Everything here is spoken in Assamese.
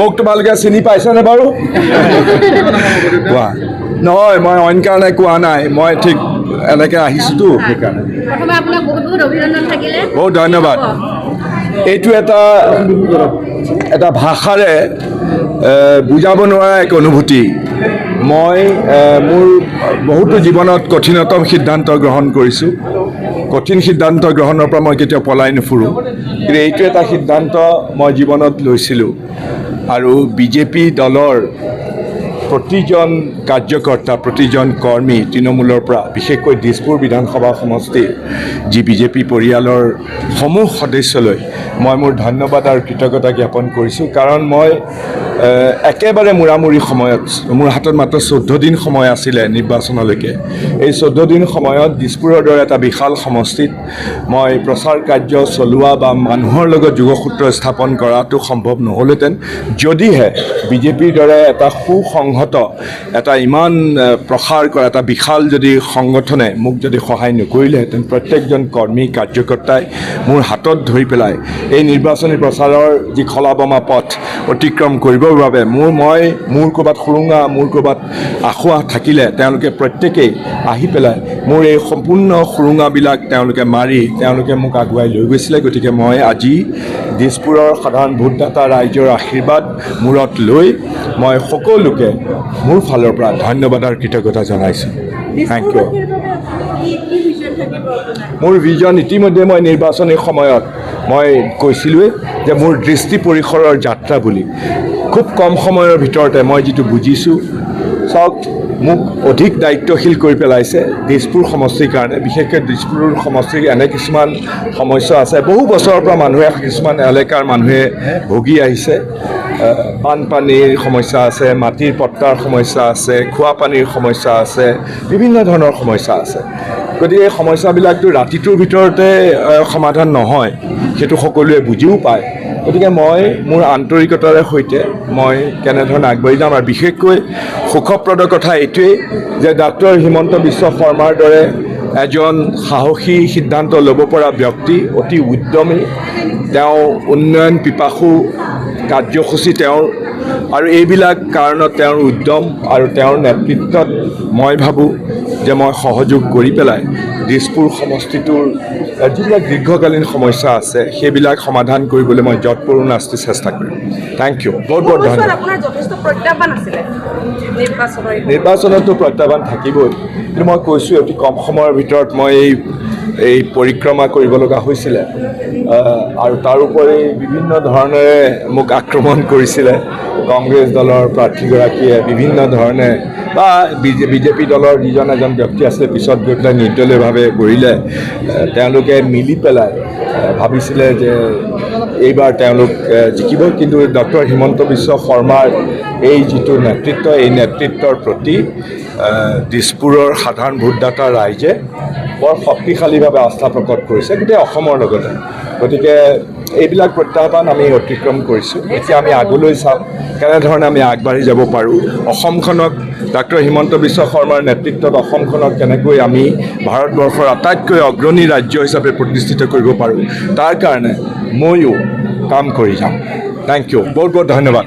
মোক তোমালোকে চিনি পাইছানে বাৰু কোৱা নহয় মই অইন কাৰণে কোৱা নাই মই ঠিক এনেকৈ আহিছোঁতো সেইকাৰণে প্ৰথমে আপোনাক বহুত বহুত অভিনন্দন থাকিলে বহুত ধন্যবাদ এইটো এটা ভাষাৰে বুজাব নোৱাৰা এক অনুভূতি মই মোৰ বহুতো জীৱনত কঠিনতম সিদ্ধান্ত গ্ৰহণ কৰিছোঁ কঠিন সিদ্ধান্ত গ্ৰহণৰ পৰা মই কেতিয়াও পলাই নুফুৰোঁ কিন্তু এইটো এটা সিদ্ধান্ত মই জীৱনত লৈছিলোঁ আৰু বিজেপি দলৰ প্ৰতিজন কাৰ্যকৰ্তা প্ৰতিজন কৰ্মী তৃণমূলৰ পৰা বিশেষকৈ দিছপুৰ বিধানসভা সমষ্টিৰ যি বিজেপি পৰিয়ালৰ সমূহ সদস্যলৈ মই মোৰ ধন্যবাদ আৰু কৃতজ্ঞতা জ্ঞাপন কৰিছোঁ কাৰণ মই একেবাৰে মূৰামূৰি সময়ত মোৰ হাতত মাত্ৰ 14 দিন সময় আছিলে নিৰ্বাচনলৈকে এই 14 দিন সময়ত দিছপুৰৰ দৰে এটা বিশাল সমষ্টিত মই প্ৰচাৰ কাৰ্য চলোৱা বা মানুহৰ লগত যোগসূত্ৰ স্থাপন কৰাটো সম্ভৱ নহ'লহেঁতেন যদিহে বিজেপিৰ দৰে এটা সুসংহত এটা ইমান প্ৰসাৰ কৰা এটা বিশাল যদি সংগঠনে মোক যদি সহায় নকৰিলেহেঁতেন প্ৰত্যেকজন কৰ্মী কাৰ্যকৰ্তাই মোৰ হাতত ধৰি পেলাই এই নিৰ্বাচনী প্ৰচাৰৰ যি খলাবমা পথ অতিক্ৰম কৰিবৰ বাবে মোৰ ক'ৰবাত সুৰুঙা মোৰ ক'ৰবাত আঁসোৱাহ থাকিলে তেওঁলোকে প্ৰত্যেকেই আহি পেলাই মোৰ এই সম্পূৰ্ণ সুৰুঙাবিলাক তেওঁলোকে মাৰি তেওঁলোকে মোক আগুৱাই লৈ গৈছিলে গতিকে মই আজি দিছপুৰৰ সাধাৰণ ভোটদাতা ৰাইজৰ আশীৰ্বাদ মূৰত লৈ মই সকলোকে মোৰ ফালৰ পৰা ধন্যবাদ আৰু কৃতজ্ঞতা জনাইছোঁ থেংক ইউ মোৰ ভিজন ইতিমধ্যে মই নিৰ্বাচনী সময়ত মই কৈছিলোঁৱেই যে মোৰ দৃষ্টি পৰিসৰৰ যাত্ৰা বুলি খুব কম সময়ৰ ভিতৰতে মই যিটো বুজিছোঁ চাওক মোক অধিক দায়িত্বশীল কৰি পেলাইছে দিছপুৰ সমষ্টিৰ কাৰণে বিশেষকৈ দিছপুৰ সমষ্টিৰ এনে কিছুমান সমস্যা আছে বহু বছৰৰ পৰা মানুহে কিছুমান এলেকাৰ মানুহে ভুগি আহিছে বানপানীৰ সমস্যা আছে মাটিৰ পট্টাৰ সমস্যা আছে খোৱা পানীৰ সমস্যা আছে বিভিন্ন ধৰণৰ সমস্যা আছে গতিকে এই সমস্যাবিলাকতো ৰাতিটোৰ ভিতৰতে সমাধান নহয় সেইটো সকলোৱে বুজিও পায় গতিকে মই মোৰ আন্তৰিকতাৰে সৈতে মই কেনেধৰণে আগবাঢ়ি যাম আৰু বিশেষকৈ সুখপ্ৰদ কথা এইটোৱেই যে ডাক্তৰ হিমন্ত বিশ্ব শৰ্মাৰ দৰে এজন সাহসী সিদ্ধান্ত ল'ব পৰা ব্যক্তি অতি উদ্যমী তেওঁ উন্নয়ন পিপাসু কাৰ্যসূচী তেওঁৰ আৰু এইবিলাক কাৰণত তেওঁৰ উদ্যম আৰু তেওঁৰ নেতৃত্বত মই ভাবোঁ যে মই সহযোগ কৰি পেলাই দিছপুৰ সমষ্টিটোৰ যিবিলাক দীৰ্ঘকালীন সমস্যা আছে সেইবিলাক সমাধান কৰিবলৈ মই যৎপৰো নাস্তি চেষ্টা কৰিম থেংক ইউ বহুত বহুত ধন্যবাদ নিৰ্বাচনতো প্ৰত্যাহ্বান থাকিবই কিন্তু মই কৈছোঁ অতি কম সময়ৰ ভিতৰত মই এই পৰিক্ৰমা কৰিব লগা হৈছিলে আৰু তাৰোপৰি বিভিন্ন ধৰণেৰে মোক আক্ৰমণ কৰিছিলে কংগ্ৰেছ দলৰ প্ৰাৰ্থীগৰাকীয়ে বিভিন্ন ধৰণে বা বিজেপি দলৰ যিজন এজন ব্যক্তি আছিলে পিছত গৈ পেলাই নিৰ্দলীয়ভাৱে কৰিলে তেওঁলোকে মিলি পেলাই ভাবিছিলে যে এইবাৰ তেওঁলোক জিকিব কিন্তু ডক্টৰ হিমন্ত বিশ্ব শৰ্মাৰ এই যিটো নেতৃত্ব এই নেতৃত্বৰ প্ৰতি দিছপুৰৰ সাধাৰণ ভোটদাতা ৰাইজে বৰ শক্তিশালীভাৱে আস্থা প্ৰকট কৰিছে গোটেই অসমৰ লগতে গতিকে এইবিলাক প্ৰত্যাহ্বান আমি অতিক্ৰম কৰিছোঁ এতিয়া আমি আগলৈ চাম কেনেধৰণে আমি আগবাঢ়ি যাব পাৰোঁ অসমখনক ডাক্তৰ হিমন্ত বিশ্ব শৰ্মাৰ নেতৃত্বত অসমখনক কেনেকৈ আমি ভাৰতবৰ্ষৰ আটাইতকৈ অগ্ৰণী ৰাজ্য হিচাপে প্ৰতিষ্ঠিত কৰিব পাৰোঁ তাৰ কাৰণে ময়ো কাম কৰি যাম থেংক ইউ বহুত বহুত ধন্যবাদ